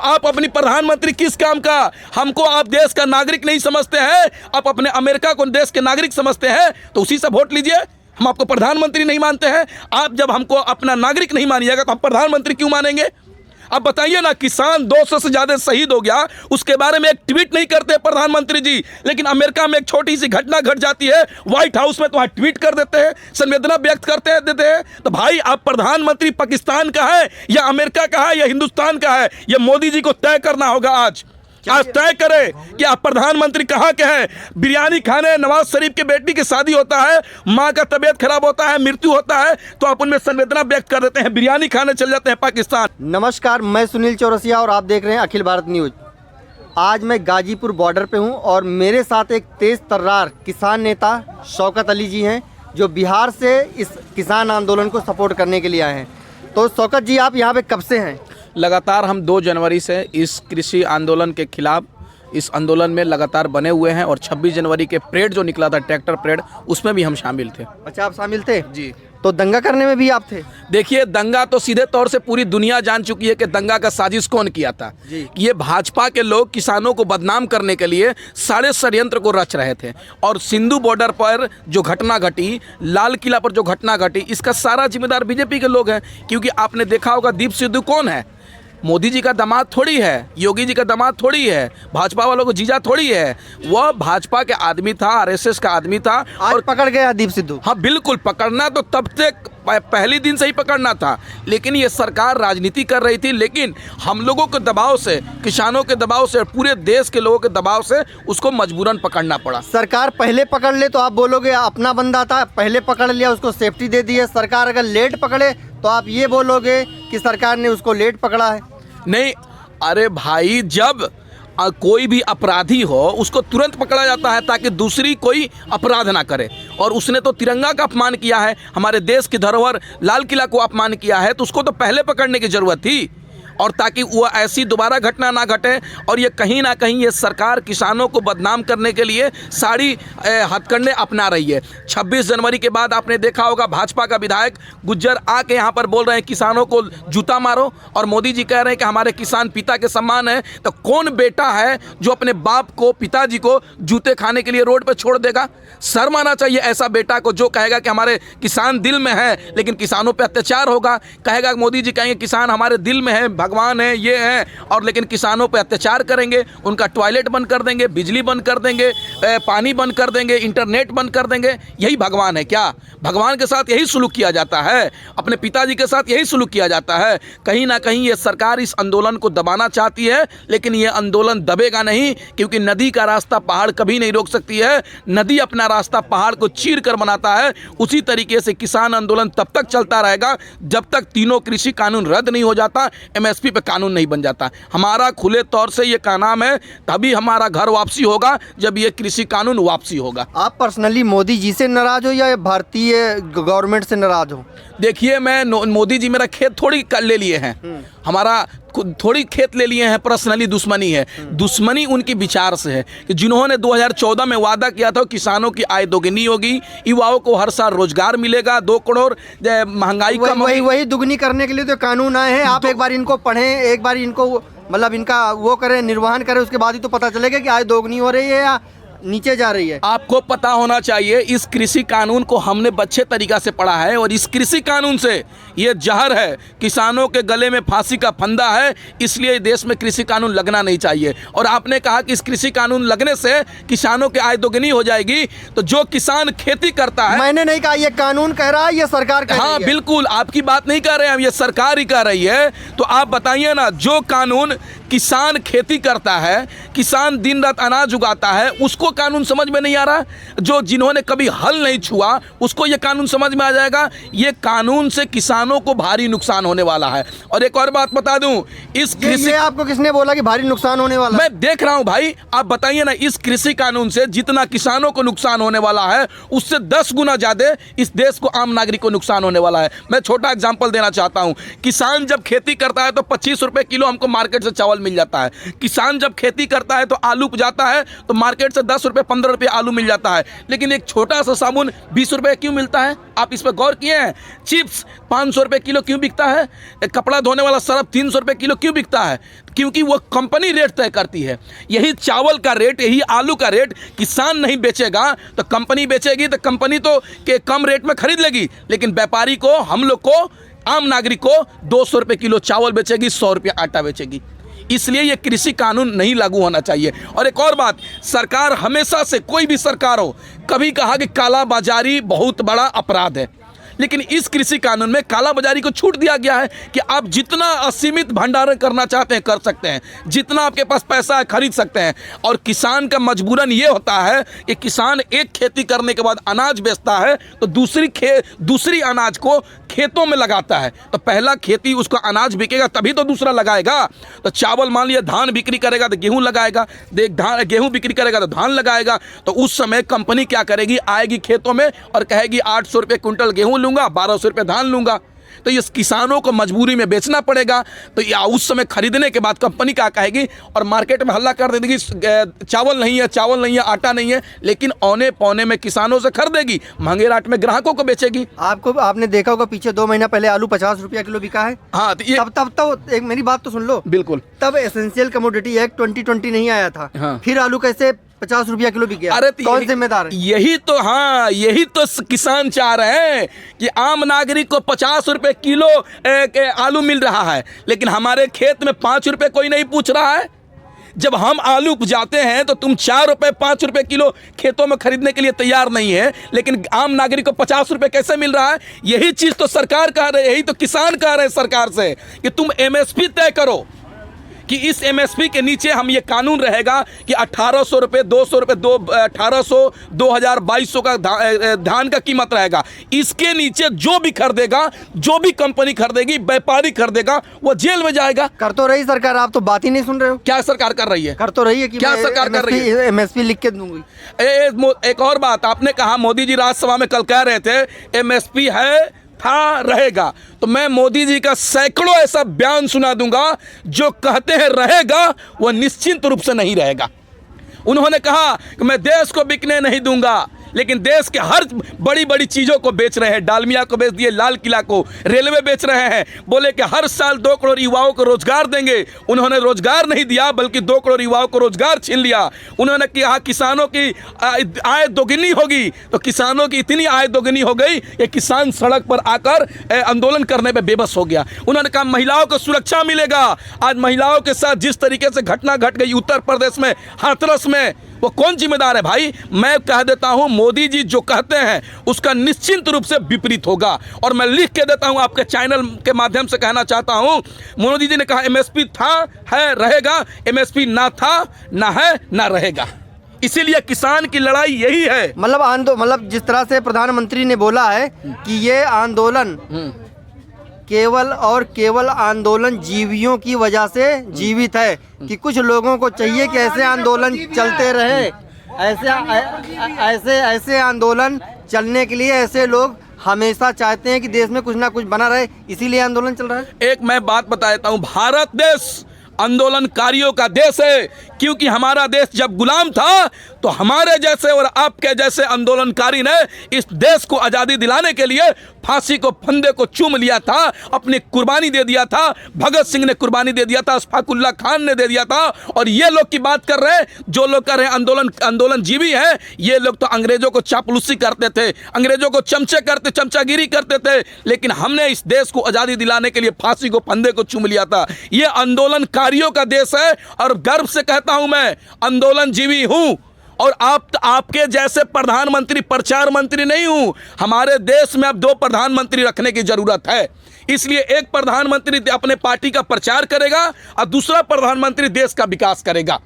आप अपनी प्रधानमंत्री किस काम का, हमको आप देश का नागरिक नहीं समझते हैं, आप अपने अमेरिका को देश के नागरिक समझते हैं तो उसी से वोट लीजिए। हम आपको प्रधानमंत्री नहीं मानते हैं। आप जब हमको अपना नागरिक नहीं मानिएगा तो हम प्रधानमंत्री क्यों मानेंगे? अब बताइए ना, किसान 200 से ज्यादा शहीद हो गया, उसके बारे में एक ट्वीट नहीं करते प्रधानमंत्री जी, लेकिन अमेरिका में एक छोटी सी घटना घट जाती है, व्हाइट हाउस में तो वहां ट्वीट कर देते हैं, संवेदना व्यक्त करते देते हैं। तो भाई आप प्रधानमंत्री पाकिस्तान का है या अमेरिका का है या हिंदुस्तान का है, यह मोदी जी को तय करना होगा। आज तय करें कि आप प्रधानमंत्री कहाँ के हैं। बिरयानी खाने नवाज शरीफ के बेटी की शादी होता है, माँ का तबीयत खराब होता है, मृत्यु होता है, तो आप उनमें संवेदना व्यक्त कर देते हैं, बिरयानी खाने चल जाते हैं पाकिस्तान। नमस्कार, मैं सुनील चौरसिया और आप देख रहे हैं अखिल भारत न्यूज। आज मैं गाजीपुर बॉर्डर पे हूँ और मेरे साथ एक तेज तर्रार किसान नेता शौकत अली जी हैं, जो बिहार से इस किसान आंदोलन को सपोर्ट करने के लिए आए हैं। तो शौकत जी, आप यहाँ पे कब से हैं? लगातार हम 2 जनवरी से इस कृषि आंदोलन के खिलाफ इस आंदोलन में लगातार बने हुए हैं और 26 जनवरी के परेड जो निकला था, ट्रैक्टर परेड, उसमें भी हम शामिल थे। अच्छा, आप शामिल थे जी। तो दंगा करने में भी आप थे? देखिए, दंगा तो सीधे तौर से पूरी दुनिया जान चुकी है कि दंगा का साजिश कौन किया था। ये भाजपा के लोग किसानों को बदनाम करने के लिए सारे षड्यंत्र को रच रहे थे। और सिंधु बॉर्डर पर जो घटना घटी, लाल किला पर जो घटना घटी, इसका सारा जिम्मेदार बीजेपी के लोग हैं। क्योंकि आपने देखा होगा, दीप सिद्धू कौन है? मोदी जी का दामाद थोड़ी है, योगी जी का दामाद थोड़ी है, भाजपा वालों को जीजा थोड़ी है। वह भाजपा के आदमी था, आरएसएस का आदमी था। और पकड़ गया दीप सिद्धू? हाँ बिल्कुल, पकड़ना तो तब तक पहले दिन से ही पकड़ना था, लेकिन ये सरकार राजनीति कर रही थी। लेकिन हम लोगों के दबाव से, किसानों के दबाव से, पूरे देश के लोगों के दबाव से उसको मजबूरन पकड़ना पड़ा। सरकार पहले पकड़ ले तो आप बोलोगे अपना बंदा था, पहले पकड़ लिया, उसको सेफ्टी दे दी है। सरकार अगर लेट पकड़े तो आप ये बोलोगे कि सरकार ने उसको लेट पकड़ा है? नहीं, अरे भाई, जब कोई भी अपराधी हो उसको तुरंत पकड़ा जाता है ताकि दूसरी कोई अपराध ना करे। और उसने तो तिरंगा का अपमान किया है, हमारे देश की धरोहर लाल किला को अपमान किया है, तो उसको तो पहले पकड़ने की जरूरत थी, और ताकि वो ऐसी दोबारा घटना ना घटे। और ये कहीं ना कहीं ये सरकार किसानों को बदनाम करने के लिए सारी हथकंडे अपना रही है। 26 जनवरी के बाद आपने देखा होगा, भाजपा का विधायक गुज्जर आके यहाँ पर बोल रहे हैं किसानों को जूता मारो, और मोदी जी कह रहे हैं कि हमारे किसान पिता के समान है। तो कौन बेटा है जो अपने बाप को, पिताजी को जूते खाने के लिए रोड पर छोड़ देगा? शर्म आना चाहिए ऐसा बेटा को जो कहेगा कि हमारे किसान दिल में है लेकिन किसानों पर अत्याचार होगा। कहेगा, मोदी जी कहेंगे किसान हमारे दिल में है, भगवान है, ये है, और लेकिन किसानों पे अत्याचार करेंगे, उनका टॉयलेट बंद कर देंगे, बिजली बंद कर देंगे, पानी बंद कर देंगे, इंटरनेट बंद कर देंगे। यही भगवान है क्या? भगवान के साथ यही सुलूक किया जाता है, अपने पिताजी के साथ यही सुलूक किया जाता है। कहीं ना कहीं ये सरकार इस आंदोलन को दबाना चाहती है, लेकिन ये आंदोलन दबेगा नहीं, क्योंकि नदी का रास्ता पहाड़ कभी नहीं रोक सकती है। नदी अपना रास्ता पहाड़ को चीर कर बनाता है। उसी तरीके से किसान आंदोलन तब तक चलता रहेगा जब तक तीनों कृषि कानून रद्द नहीं हो जाता, एमएसपी पे कानून नहीं बन जाता। हमारा खुले तौर से ये कहना है, तभी हमारा घर वापसी होगा जब ये कृषि कानून वापसी होगा। आप पर्सनली मोदी जी से नाराज हो या भारतीय गवर्नमेंट से नाराज हो? देखिए, मैं मोदी जी मेरा खेत थोड़ी ले लिए हैं, हमारा थोड़ी खेत ले लिए हैं, पर्सनली दुश्मनी है। दुश्मनी उनकी विचार से है कि जिन्होंने 2014 में वादा किया था किसानों की आय दोगुनी होगी, युवाओं को हर साल रोजगार मिलेगा, 2 करोड़, महंगाई कम होगी। वही दुगनी करने के लिए तो कानून आए हैं। आप एक बार इनको पढ़ें, एक बार इनको मतलब इनका वो करें, निर्वहन करें, उसके बाद ही तो पता चलेगा कि आय दोगुनी हो रही है या नीचे जा रही है। आपको पता होना चाहिए, इस कृषि कानून को हमने अच्छे तरीका से पढ़ा है, और इस कृषि कानून से ये जहर है, किसानों के गले में फांसी का फंदा है, इसलिए देश में कृषि कानून लगना नहीं चाहिए। और आपने कहा कि इस कृषि कानून लगने से किसानों की आय दोगुनी हो जाएगी, तो जो किसान खेती करता है, मैंने नहीं कहा, ये कानून कह रहा है, ये सरकार कह रही है। हाँ बिल्कुल, आपकी बात नहीं कर रहे हैं हम, ये सरकार ही कह रही है। तो आप बताइए ना, जो कानून किसान खेती करता है, किसान दिन रात अनाज उगाता है, उसको कानून समझ में नहीं आ रहा? जो जिन्होंने कभी हल नहीं छुआ उसको ये कानून समझ में आ जाएगा? ये कानून से किसानों को भारी नुकसान होने वाला है। और एक और बात बता दूं, इस कृषि, आपको किसने बोला कि भारी नुकसान होने वाला? मैं देख रहा हूं भाई, आप बताइए ना, इस कृषि कानून से जितना किसानों को नुकसान होने वाला है, उससे 10 गुना ज्यादा इस देश को, आम नागरिक को नुकसान होने वाला है। मैं छोटा एग्जांपल देना चाहता हूं। किसान जब खेती करता है तो 25 रुपए किलो हमको मार्केट से चावल मिल जाता है। किसान जब खेती करता है तो आलू उपजाता है तो मार्केट से 10 10 रुपये 15 रुपये आलू मिल जाता है, लेकिन एक छोटा सा साबुन 20 रुपये क्यों मिलता है? आप इस पर गौर किए हैं? चिप्स 500 रुपये किलो क्यों बिकता है? कपड़ा धोने वाला सर्फ 300 रुपये किलो क्यों बिकता है? क्योंकि वो कंपनी रेट तय करती है। यही चावल का रेट, यही आलू का रेट किसान नहीं बेचेगा तो कंपनी बेचेगी, तो कंपनी तो के कम रेट में खरीद लेगी, लेकिन व्यापारी को, हम लोग को, आम नागरिक को 200 रुपये किलो चावल बेचेगी, 100 रुपये आटा बेचेगी। इसलिए ये कृषि कानून नहीं लागू होना चाहिए। और एक और बात, सरकार हमेशा से, कोई भी सरकार हो, कभी कहा कि काला बाजारी बहुत बड़ा अपराध है, लेकिन इस कृषि कानून में काला बाजारी को छूट दिया गया है कि आप जितना असीमित भंडारण करना चाहते हैं कर सकते हैं, जितना आपके पास पैसा है खरीद सकते हैं। और किसान का मजबूरन ये होता है कि किसान एक खेती करने के बाद अनाज बेचता है तो दूसरी अनाज को खेतों में लगाता है, तो पहला खेती उसका अनाज बिकेगा तभी तो दूसरा लगाएगा। तो चावल मान लिया, धान बिक्री करेगा तो गेहूं लगाएगा, गेहूं बिक्री करेगा तो धान लगाएगा। तो उस समय कंपनी क्या करेगी, आएगी खेतों में और कहेगी 800 रुपये क्विंटल गेहूं लूंगा, 1200 रुपये धान लूंगा। तो इस किसानों को मजबूरी में बेचना पड़ेगा। तो या उस समय खरीदने के बाद कंपनी क्या कहेगी, और मार्केट में हल्ला कर देगी चावल नहीं है, चावल नहीं है, आटा नहीं है, लेकिन औने पौने में किसानों से खरीदेगी, महंगे रेट में ग्राहकों को बेचेगी। आपने देखा होगा पीछे 2 महीना पहले आलू 50 रुपया किलो बिका है। हाँ, तो तब तो एक मेरी बात तो सुन लो, बिल्कुल, तब एसेंशियल कमोडिटी एक्ट 2020 नहीं आया था। हाँ। फिर आलू कैसे 50 रुपया किलो बिक गया? अरे कौन जिम्मेदार है? यही तो किसान चाह रहे हैं कि आम नागरिक को 50 रुपये किलो आलू मिल रहा है, लेकिन हमारे खेत में 5 रुपये कोई नहीं पूछ रहा है। जब हम आलू उपजाते हैं तो तुम 4 रुपये 5 रुपये किलो खेतों में खरीदने के लिए तैयार नहीं है, लेकिन आम नागरिक को 50 रुपये कैसे मिल रहा है? यही चीज़ तो सरकार कह रही है, यही तो किसान कह रहे हैं सरकार से कि तुम MSP तय करो, कि इस MSP के नीचे हम ये कानून रहेगा कि 1800 रुपये, 200 रुपये, 1800, 2000, 2200 का धान का कीमत रहेगा। इसके नीचे जो भी खरीदेगा, जो भी कंपनी खरीदेगी, व्यापारी खरीदेगा, वो जेल में जाएगा। कर तो रही सरकार, आप तो बात ही नहीं सुन रहे हो। क्या सरकार कर रही है? कर तो रही है कि क्या सरकार कर रही है? MSP लिख के दूंगी। एक और बात, आपने कहा, मोदी जी राज्यसभा में कल कह रहे थे MSP है, था, रहेगा। तो मैं मोदी जी का सैकड़ों ऐसा बयान सुना दूंगा जो कहते हैं रहेगा, वह निश्चिंत रूप से नहीं रहेगा। उन्होंने कहा कि मैं देश को बिकने नहीं दूंगा, लेकिन देश के हर बड़ी बड़ी चीज़ों को बेच रहे हैं। डालमिया को बेच दिए, लाल किला को, रेलवे बेच रहे हैं। बोले कि हर साल 2 करोड़ युवाओं को रोजगार देंगे। उन्होंने रोजगार नहीं दिया, बल्कि 2 करोड़ युवाओं को रोजगार छीन लिया। उन्होंने कहा किसानों की आय दोगुनी होगी, तो किसानों की इतनी आय दोगुनी हो गई कि किसान सड़क पर आकर आंदोलन करने पर बेबस हो गया। उन्होंने कहा महिलाओं को सुरक्षा मिलेगा। आज महिलाओं के साथ जिस तरीके से घटना घट गई उत्तर प्रदेश में, हाथरस में, वो कौन जिम्मेदार है भाई? मैं कह देता हूं, मोदी जी जो कहते हैं उसका निश्चिंत रूप से विपरीत होगा। और मैं लिख के देता हूं, आपके चैनल के माध्यम से कहना चाहता हूं, मोदी जी ने कहा MSP था, है, रहेगा। MSP ना था, ना है, ना रहेगा। इसीलिए किसान की लड़ाई यही है। मतलब जिस तरह से प्रधानमंत्री ने बोला है कि ये आंदोलन केवल और केवल आंदोलन जीवियों की वजह से जीवित है, कि कुछ लोगों को चाहिए कि ऐसे आंदोलन चलते रहे, ऐसे आंदोलन चलने के लिए ऐसे लोग हमेशा चाहते हैं कि देश में कुछ ना कुछ बना रहे, इसीलिए आंदोलन चल रहा है। एक मैं बात बता देता हूँ, भारत देश आंदोलनकारियों का देश है, क्योंकि हमारा देश जब गुलाम था तो हमारे जैसे और आपके जैसे आंदोलनकारी ने इस देश को आज़ादी दिलाने के लिए फांसी को, फंदे को चूम लिया था, अपनी कुर्बानी दे दिया था। भगत सिंह ने कुर्बानी दे दिया था, अशफाकुल्ला खान ने दे दिया था। और ये लोग की बात कर रहे हैं, जो लोग कर रहे हैं आंदोलन जीवी हैं, ये लोग तो अंग्रेजों को चापलूसी करते थे, अंग्रेजों को चमचागिरी करते थे, लेकिन हमने इस देश को आज़ादी दिलाने के लिए फांसी को, फंदे को चूम लिया था। ये आंदोलनकारियों का देश है, और गर्व से कहता हूं मैं आंदोलन जीवी हूं। और आपके जैसे प्रधानमंत्री, प्रचार मंत्री नहीं हूं। हमारे देश में अब 2 प्रधानमंत्री रखने की जरूरत है। इसलिए एक प्रधानमंत्री अपने पार्टी का प्रचार करेगा और दूसरा प्रधानमंत्री देश का विकास करेगा,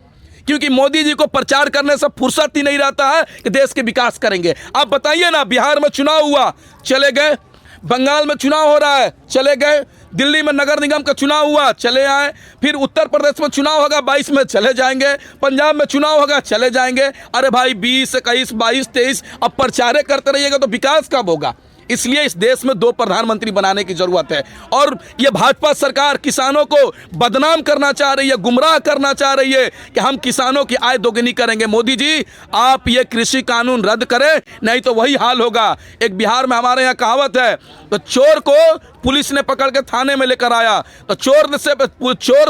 क्योंकि मोदी जी को प्रचार करने से फुर्सत ही नहीं रहता है कि देश के विकास करेंगे। आप बताइए ना, बिहार में चुनाव हुआ, चले गए, बंगाल में चुनाव हो रहा है, चले गए, दिल्ली में नगर निगम का चुनाव हुआ, चले आए, फिर उत्तर प्रदेश में चुनाव होगा 22 में, चले जाएंगे, पंजाब में चुनाव होगा, चले जाएंगे। अरे भाई 20, 21, 22, 23 अब प्रचारे करते रहिएगा तो विकास कब होगा? इसलिए इस देश में 2 प्रधानमंत्री बनाने की जरूरत है। और ये भाजपा सरकार किसानों को बदनाम करना चाह रही है, गुमराह करना चाह रही है कि हम किसानों की आय दोगुनी करेंगे। मोदी जी, आप ये कृषि कानून रद्द करें, नहीं तो वही हाल होगा। एक बिहार में हमारे यहाँ कहावत है, तो चोर को पुलिस ने पकड़ के थाने में लेकर आया, तो चोर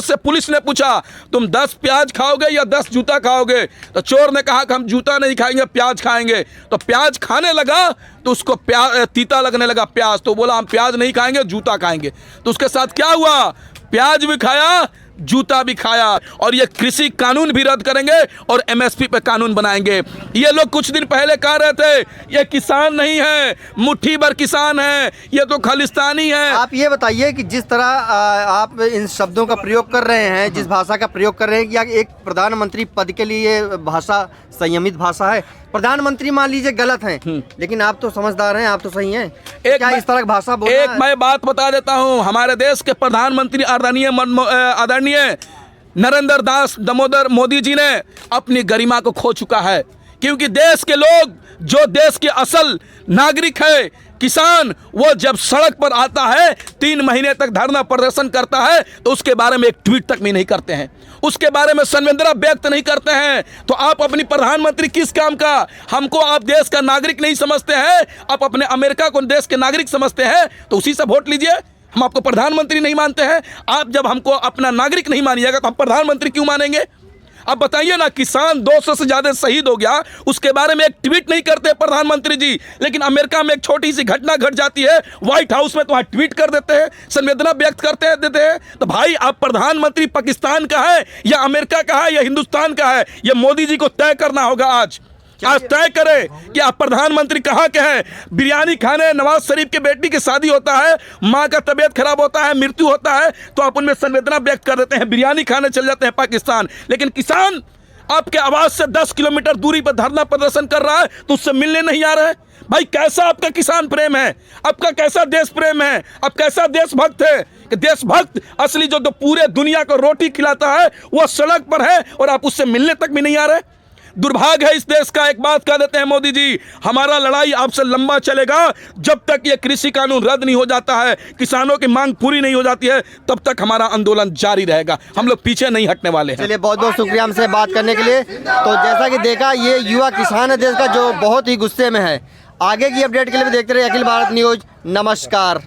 से पुलिस ने पूछा, तुम 10 प्याज खाओगे या 10 जूता खाओगे? तो चोर ने कहा कि हम जूता नहीं खाएंगे, प्याज खाएंगे। तो प्याज खाने लगा तो उसको तीता लगने लगा प्याज, तो बोला हम प्याज नहीं खाएंगे, जूता खाएंगे। तो उसके साथ क्या हुआ? प्याज भी खाया, जूता भी खाया। और ये कृषि कानून भी रद्द करेंगे और एमएसपी पे कानून बनाएंगे। ये लोग कुछ दिन पहले कह रहे थे ये किसान नहीं है, मुट्ठी भर किसान है, ये तो खालिस्तानी है। आप ये बताइए कि जिस तरह आप इन शब्दों का प्रयोग कर रहे हैं, जिस भाषा का प्रयोग कर रहे हैं, कि एक प्रधानमंत्री पद के लिए ये भाषा संयमित भाषा है? प्रधानमंत्री मान लीजिए गलत हैं, लेकिन आप तो समझदार हैं, आप तो सही हैं। क्या इस तरह की भाषा बोलना है? मैं बात बता देता हूं, हमारे देश के प्रधानमंत्री आदरणीय नरेंद्र दास दामोदर मोदी जी ने अपनी गरिमा को खो चुका है, क्योंकि देश के लोग, जो देश के असल नागरिक है, किसान, वो जब सड़क पर आता है, 3 महीने तक धरना प्रदर्शन करता है, तो उसके बारे में एक ट्वीट तक भी नहीं करते हैं, उसके बारे में संवेदना व्यक्त नहीं करते हैं। तो आप अपनी प्रधानमंत्री किस काम का? हमको आप देश का नागरिक नहीं समझते हैं, आप अपने अमेरिका को देश के नागरिक समझते हैं, तो उसी से वोट लीजिए। हम आपको प्रधानमंत्री नहीं मानते हैं। आप जब हमको अपना नागरिक नहीं मानिएगा तो हम प्रधानमंत्री क्यों मानेंगे? अब बताइए ना, किसान 200 से ज्यादा शहीद हो गया, उसके बारे में एक ट्वीट नहीं करते प्रधानमंत्री जी। लेकिन अमेरिका में एक छोटी सी घटना घट जाती है, व्हाइट हाउस में तो वहां ट्वीट कर देते हैं, संवेदना व्यक्त करते देते हैं। तो भाई, आप प्रधानमंत्री पाकिस्तान का है या अमेरिका का है या हिंदुस्तान का है, यह मोदी जी को तय करना होगा। आज तय करें कि आप प्रधानमंत्री कहाँ के हैं। बिरयानी खाने नवाज शरीफ के बेटी की शादी होता है, माँ का तबीयत खराब होता है, मृत्यु होता है, तो आप उनमें संवेदना व्यक्त कर देते हैं, बिरयानी खाने चल जाते हैं पाकिस्तान। लेकिन किसान आपके आवाज से 10 किलोमीटर दूरी पर धरना प्रदर्शन कर रहा है, तो उससे मिलने नहीं आ रहा है। भाई, कैसा आपका किसान प्रेम है? आपका कैसा देश प्रेम है? आप कैसा देशभक्त है? कि देशभक्त असली जो पूरे दुनिया को रोटी खिलाता है, वो सड़क पर है और आप उससे मिलने तक भी नहीं आ रहे। दुर्भाग्य है इस देश का। एक बात कह देते हैं मोदी जी, हमारा लड़ाई आपसे लंबा चलेगा जब तक ये कृषि कानून रद्द नहीं हो जाता है, किसानों की मांग पूरी नहीं हो जाती है, तब तक हमारा आंदोलन जारी रहेगा। हम लोग पीछे नहीं हटने वाले हैं। चलिए, बहुत बहुत शुक्रिया हमसे बात करने के लिए। तो जैसा कि देखा, ये युवा किसान है देश का, जो बहुत ही गुस्से में है। आगे की अपडेट के लिए भी देखते रहिए अखिल भारत न्यूज। नमस्कार।